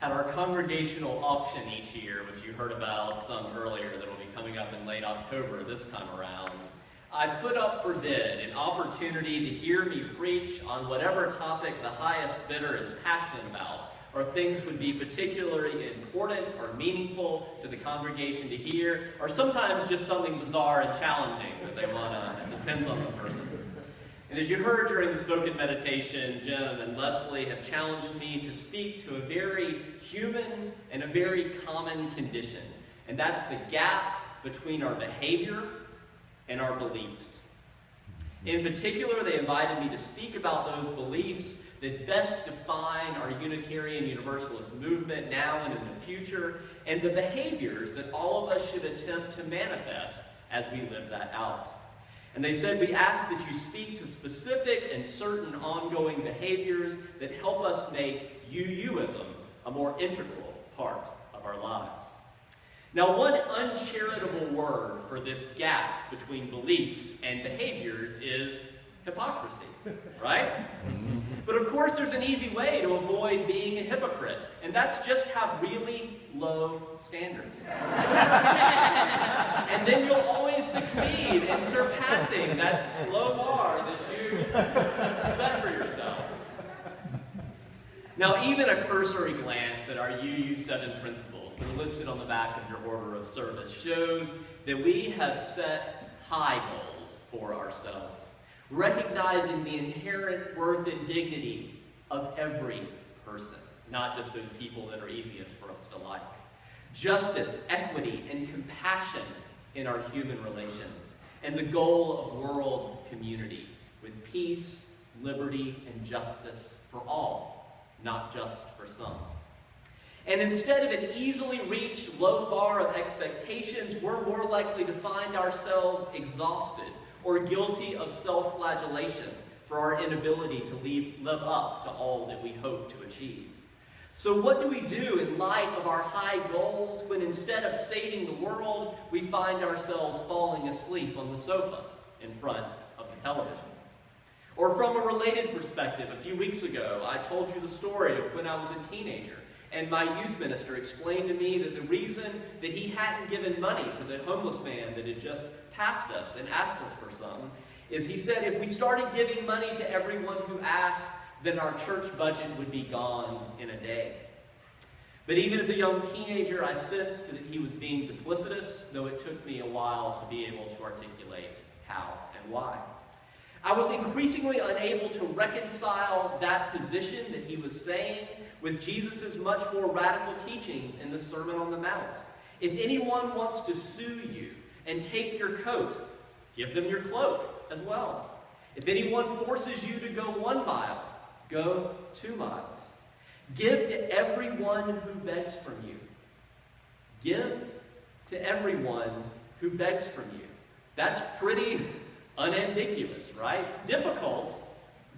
at our congregational auction each year, which you heard about some earlier, that will be coming up in late October this time around, I put up for bid an opportunity to hear me preach on whatever topic the highest bidder is passionate about, or things would be particularly important or meaningful to the congregation to hear, or sometimes just something bizarre and challenging that they want to, it depends on the person. And as you heard during the spoken meditation, Jim and Leslie have challenged me to speak to a very human and a very common condition, and that's the gap between our behavior and our beliefs. In particular, they invited me to speak about those beliefs that best define our Unitarian Universalist movement now and in the future, and the behaviors that all of us should attempt to manifest as we live that out. And they said, we ask that you speak to specific and certain ongoing behaviors that help us make you-ism a more integral part of our lives. Now, one uncharitable word for this gap between beliefs and behaviors is hypocrisy, right? But of course, there's an easy way to avoid being a hypocrite, and that's just have really low standards. And then you'll always succeed in surpassing that low bar that you set for yourself. Now, even a cursory glance at our UU7 principles that are listed on the back of your order of service shows that we have set high goals for ourselves, recognizing the inherent worth and dignity of every person, not just those people that are easiest for us to like. Justice, equity, and compassion in our human relations, and the goal of world community with peace, liberty, and justice for all, not just for some. And instead of an easily reached low bar of expectations, we're more likely to find ourselves exhausted or guilty of self-flagellation for our inability to live up to all that we hope to achieve. So what do we do in light of our high goals when instead of saving the world, we find ourselves falling asleep on the sofa in front of the television? Or from a related perspective, a few weeks ago, I told you the story of when I was a teenager, and my youth minister explained to me that the reason that he hadn't given money to the homeless man that had just passed us and asked us for some is he said if we started giving money to everyone who asked, then our church budget would be gone in a day. But even as a young teenager, I sensed that he was being duplicitous, though it took me a while to be able to articulate how and why. I was increasingly unable to reconcile that position that he was saying with Jesus' much more radical teachings in the Sermon on the Mount. If anyone wants to sue you and take your coat, give them your cloak as well. If anyone forces you to go 1 mile, go 2 miles. Give to everyone who begs from you. Give to everyone who begs from you. That's pretty unambiguous, right? Difficult,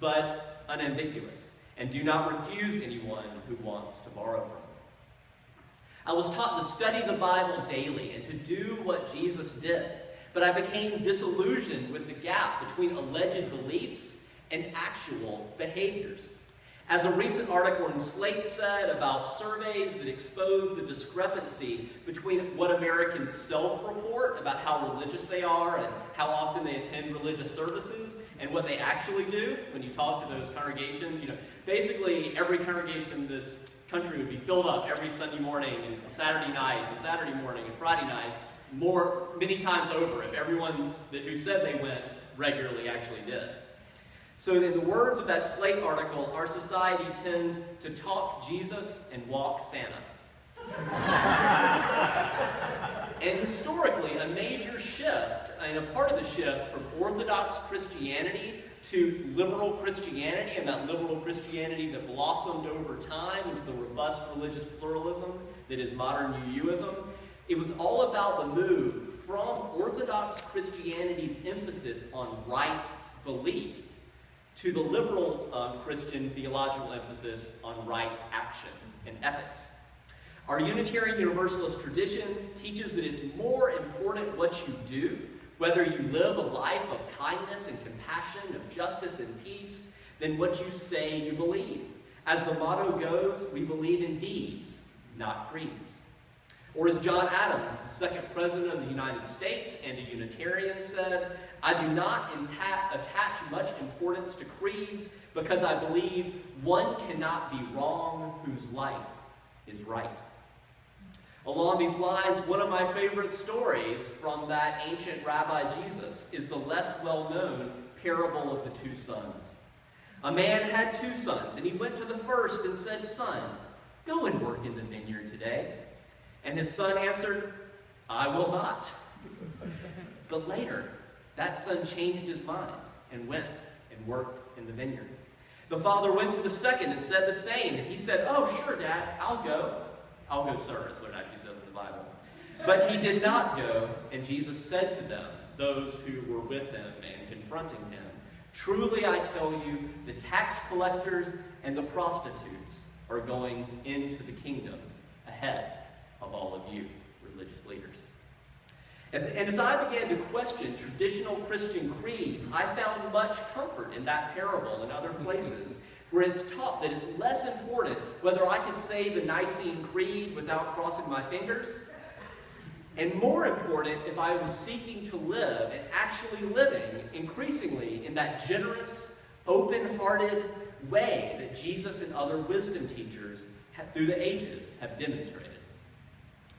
but unambiguous. And do not refuse anyone who wants to borrow from you. I was taught to study the Bible daily and to do what Jesus did, but I became disillusioned with the gap between alleged beliefs and actual behaviors. As a recent article in Slate said about surveys that expose the discrepancy between what Americans self-report about how religious they are and how often they attend religious services and what they actually do when you talk to those congregations. Basically every congregation in this country would be filled up every Sunday morning and Saturday night and Saturday morning and Friday night many times over if everyone who said they went regularly actually did. So in the words of that Slate article, our society tends to talk Jesus and walk Santa. And historically, a major shift, and a part of the shift from Orthodox Christianity to liberal Christianity, and that liberal Christianity that blossomed over time into the robust religious pluralism that is modern UUism, it was all about the move from Orthodox Christianity's emphasis on right belief to the liberal Christian theological emphasis on right action and ethics. Our Unitarian Universalist tradition teaches that it's more important what you do, whether you live a life of kindness and compassion, of justice and peace, than what you say you believe. As the motto goes, we believe in deeds, not creeds. Or as John Adams, the second president of the United States and a Unitarian, said, I do not attach much importance to creeds because I believe one cannot be wrong whose life is right. Along these lines, one of my favorite stories from that ancient Rabbi Jesus is the less well-known parable of the two sons. A man had two sons, and he went to the first and said, Son, go and work in the vineyard today. And his son answered, I will not. But later, that son changed his mind and went and worked in the vineyard. The father went to the second and said the same. And he said, Oh, sure, Dad, I'll go. I'll go, sir, is what it actually says in the Bible. But he did not go, and Jesus said to them, those who were with him and confronting him, Truly I tell you, the tax collectors and the prostitutes are going into the kingdom ahead of all of you, religious leaders. And as I began to question traditional Christian creeds, I found much comfort in that parable and other places where it's taught that it's less important whether I can say the Nicene Creed without crossing my fingers, and more important if I was seeking to live and actually living increasingly in that generous, open-hearted way that Jesus and other wisdom teachers through the ages have demonstrated.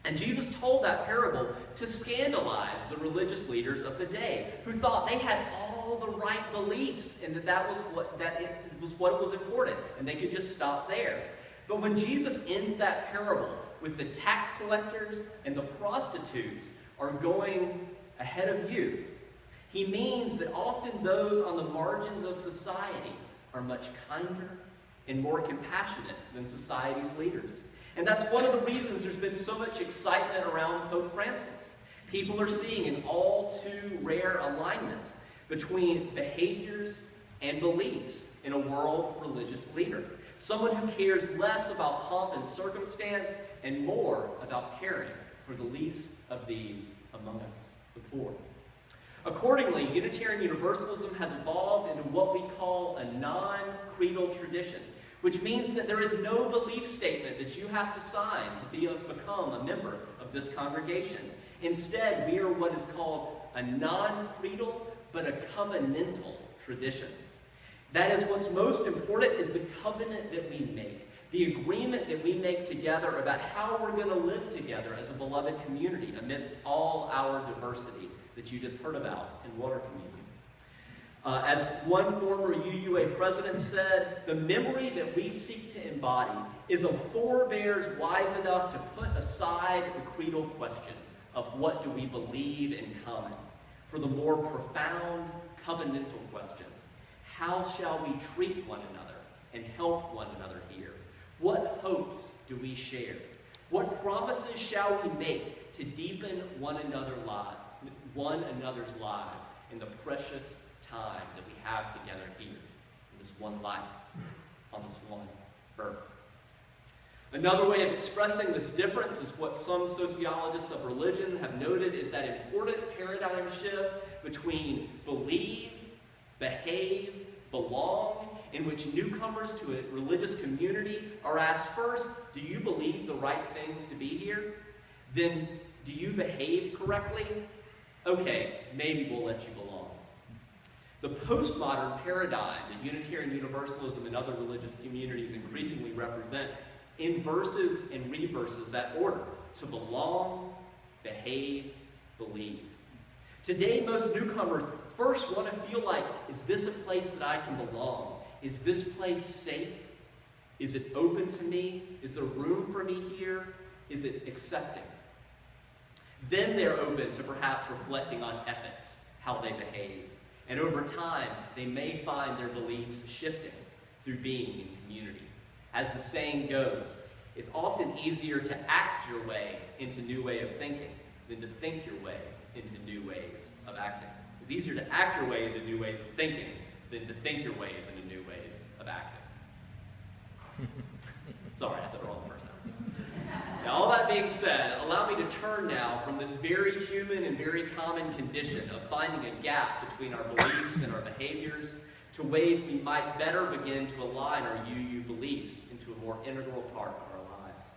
And Jesus told that parable to scandalize the religious leaders of the day, who thought they had all the right beliefs and that it was important, and they could just stop there. But when Jesus ends that parable with the tax collectors and the prostitutes are going ahead of you, he means that often those on the margins of society are much kinder and more compassionate than society's leaders. And that's one of the reasons there's been so much excitement around Pope Francis. People are seeing an all too rare alignment between behaviors and beliefs in a world religious leader. Someone who cares less about pomp and circumstance and more about caring for the least of these among us, the poor. Accordingly, Unitarian Universalism has evolved into what we call a non-creedal tradition, which means that there is no belief statement that you have to sign to become a member of this congregation. Instead, we are what is called a non-creedal but a covenantal tradition. That is, what's most important is the covenant that we make, the agreement that we make together about how we're going to live together as a beloved community amidst all our diversity that you just heard about in Water Communion. As one former UUA president said, the memory that we seek to embody is of forebears wise enough to put aside the creedal question of what do we believe in common for the more profound covenantal questions. How shall we treat one another and help one another here? What hopes do we share? What promises shall we make to deepen one another's lives in the precious time that we have together here in this one life, on this one earth? Another way of expressing this difference is what some sociologists of religion have noted is that important paradigm shift between believe, behave, belong, in which newcomers to a religious community are asked first, do you believe the right things to be here? Then, do you behave correctly? Okay, maybe we'll let you belong. The postmodern paradigm that Unitarian Universalism and other religious communities increasingly represent inverses and reverses that order to belong, behave, believe. Today, most newcomers first want to feel like, is this a place that I can belong? Is this place safe? Is it open to me? Is there room for me here? Is it accepting? Then they're open to perhaps reflecting on ethics, how they behave. And over time, they may find their beliefs shifting through being in community. As the saying goes, it's often easier to act your way into new way of thinking than to think your way into new ways of acting. It's easier to act your way into new ways of thinking than to think your ways into new ways of acting. Sorry, I said it wrong the first time. Now, all that being said, allow me to turn now from this very human and very common condition of finding a gap between our beliefs and our behaviors to ways we might better begin to align our UU beliefs into a more integral part of our lives.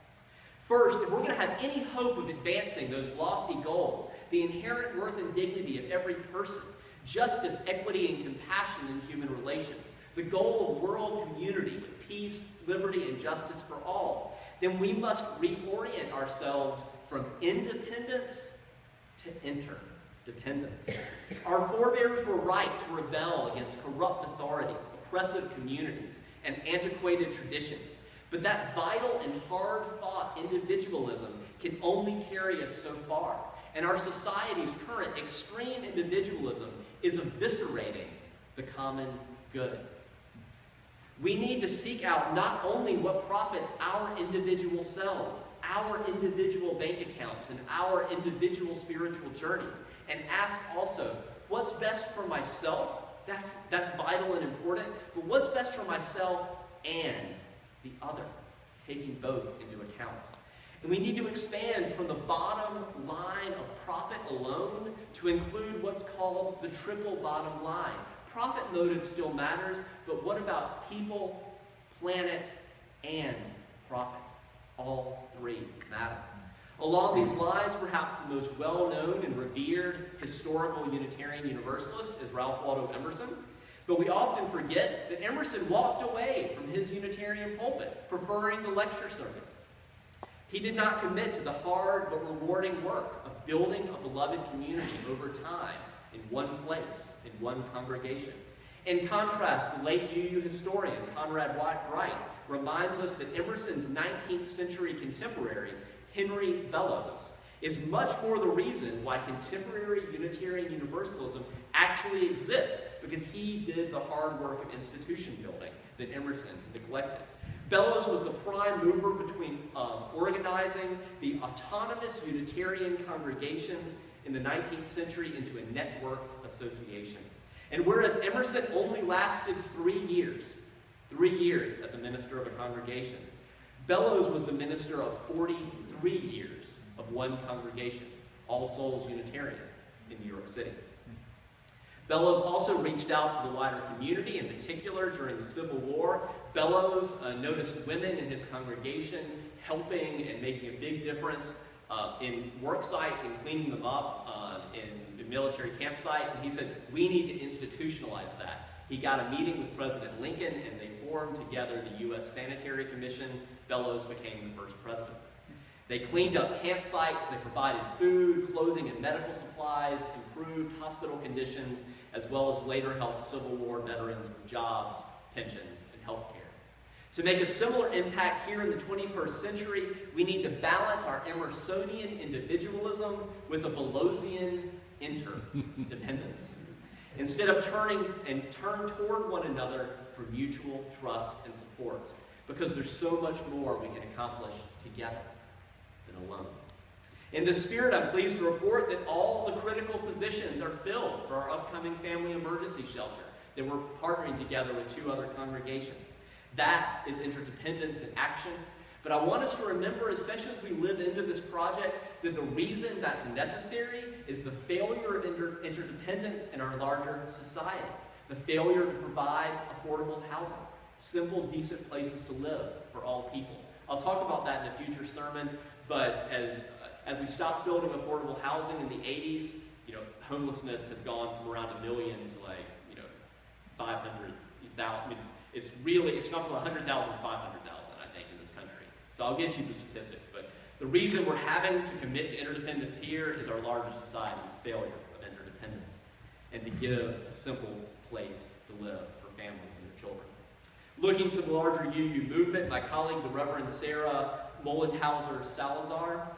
First, if we're going to have any hope of advancing those lofty goals, the inherent worth and dignity of every person, justice, equity, and compassion in human relations, the goal of world community with peace, liberty, and justice for all, then we must reorient ourselves from independence to interdependence. Our forebears were right to rebel against corrupt authorities, oppressive communities, and antiquated traditions. But that vital and hard-fought individualism can only carry us so far. And our society's current extreme individualism is eviscerating the common good. We need to seek out not only what profits our individual selves, our individual bank accounts, and our individual spiritual journeys, and ask also, what's best for myself? That's vital and important, but what's best for myself and the other, taking both into account. And we need to expand from the bottom line of profit alone to include what's called the triple bottom line. Profit motive still matters, but what about people, planet, and profit? All three matter. Along these lines, perhaps the most well-known and revered historical Unitarian Universalist is Ralph Waldo Emerson. But we often forget that Emerson walked away from his Unitarian pulpit, preferring the lecture circuit. He did not commit to the hard but rewarding work of building a beloved community over time in one place, in one congregation. In contrast, the late UU historian Conrad Wright reminds us that Emerson's 19th century contemporary, Henry Bellows, is much more the reason why contemporary Unitarian Universalism actually exists, because he did the hard work of institution building that Emerson neglected. Bellows was the prime mover between organizing the autonomous Unitarian congregations in the 19th century into a networked association. And whereas Emerson only lasted 3 years as a minister of a congregation, Bellows was the minister of 43 years of one congregation, All Souls Unitarian in New York City. Bellows also reached out to the wider community, in particular during the Civil War. Bellows noticed women in his congregation helping and making a big difference in work sites and cleaning them up in military campsites. And he said, we need to institutionalize that. He got a meeting with President Lincoln, and they formed together the U.S. Sanitary Commission. Bellows became the first president. They cleaned up campsites, they provided food, clothing, and medical supplies, improved hospital conditions, as well as later helped Civil War veterans with jobs, pensions, and health care. To make a similar impact here in the 21st century, we need to balance our Emersonian individualism with a Bellowsian interdependence. Instead of turn toward one another for mutual trust and support, because there's so much more we can accomplish together than alone. In this spirit, I'm pleased to report that all the critical positions are filled for our upcoming family emergency shelter that we're partnering together with 2 other congregations. That is interdependence in action. But I want us to remember, especially as we live into this project, that the reason that's necessary is the failure of interdependence in our larger society. The failure to provide affordable housing, simple, decent places to live for all people. I'll talk about that in a future sermon, but as we stopped building affordable housing in the 80s, homelessness has gone from around 1 million to 500,000. I mean, it's gone from 100,000 to 500,000, I think, in this country. So I'll get you the statistics, but the reason we're having to commit to interdependence here is our larger society's failure of interdependence, and to give a simple place to live for families and their children. Looking to the larger UU movement, my colleague, the Reverend Sarah Mollenhauser Salazar,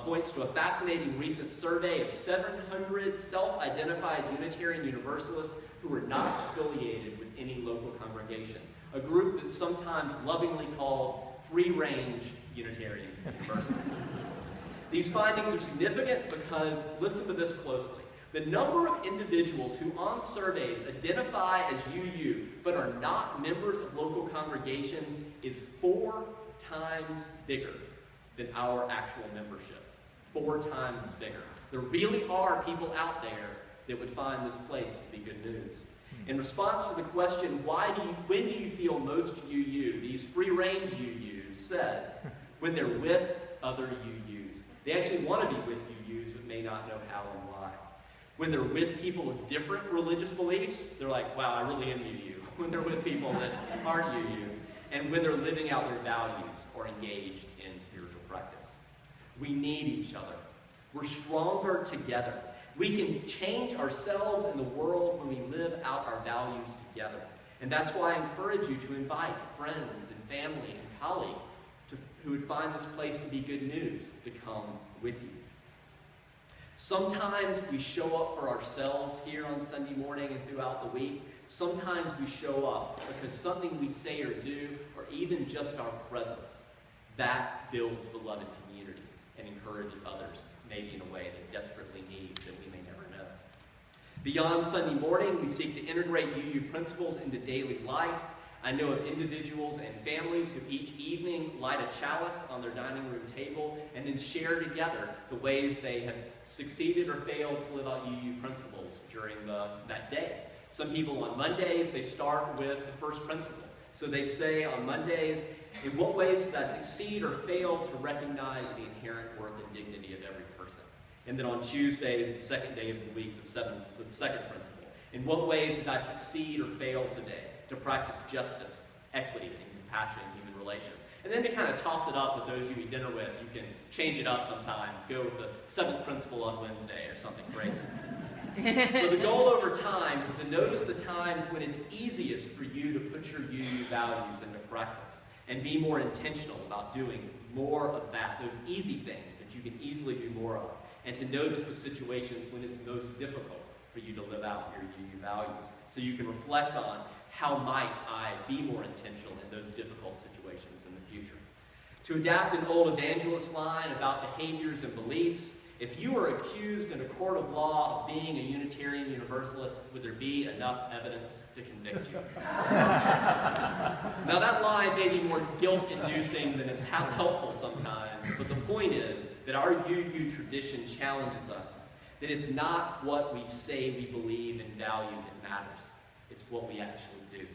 points to a fascinating recent survey of 700 self-identified Unitarian Universalists who were not affiliated with any local congregation, a group that's sometimes lovingly called free-range Unitarian Universalists. These findings are significant because, listen to this closely, the number of individuals who on surveys identify as UU but are not members of local congregations is 4 times bigger than our actual membership. 4 times bigger. There really are people out there that would find this place to be good news. In response to the question, when do you feel most UU, these free-range UUs said, when they're with other UUs. They actually want to be with UUs, but may not know how and why. When they're with people with different religious beliefs, they're like, wow, I really am UU. When they're with people that aren't UU, and when they're living out their values or engaged in spiritual practice. We need each other. We're stronger together. We can change ourselves and the world when we live out our values together. And that's why I encourage you to invite friends and family and colleagues who would find this place to be good news to come with you. Sometimes we show up for ourselves here on Sunday morning and throughout the week. Sometimes we show up because something we say or do, or even just our presence, that builds beloved community and encourages others, maybe in a way they desperately need that we may never know. Beyond Sunday morning, we seek to integrate UU principles into daily life. I know of individuals and families who each evening light a chalice on their dining room table and then share together the ways they have succeeded or failed to live out UU principles during that day. Some people on Mondays, they start with the first principle. So they say on Mondays, in what ways did I succeed or fail to recognize the inherent worth and dignity of every person? And then on Tuesdays, the second day of the week, the second principle. In what ways did I succeed or fail today to practice justice, equity, and compassion in human relations? And then to kind of toss it up with those you eat dinner with, you can change it up sometimes. Go with the seventh principle on Wednesday or something crazy. But the goal over time is to notice the times when it's easiest for you to put your UU values into practice and be more intentional about doing more of that, those easy things that you can easily do more of, and to notice the situations when it's most difficult for you to live out your UU values, so you can reflect on how might I be more intentional in those difficult situations in the future. To adapt an old evangelist line about behaviors and beliefs, if you are accused in a court of law of being a Unitarian Universalist, would there be enough evidence to convict you? Now that line may be more guilt-inducing than it's helpful sometimes, but the point is that our UU tradition challenges us, that it's not what we say we believe and value that matters. It's what we actually do.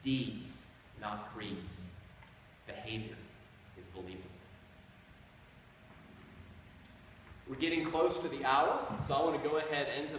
Deeds, not creeds. Behavior is believable. We're getting close to the hour, so I want to go ahead into the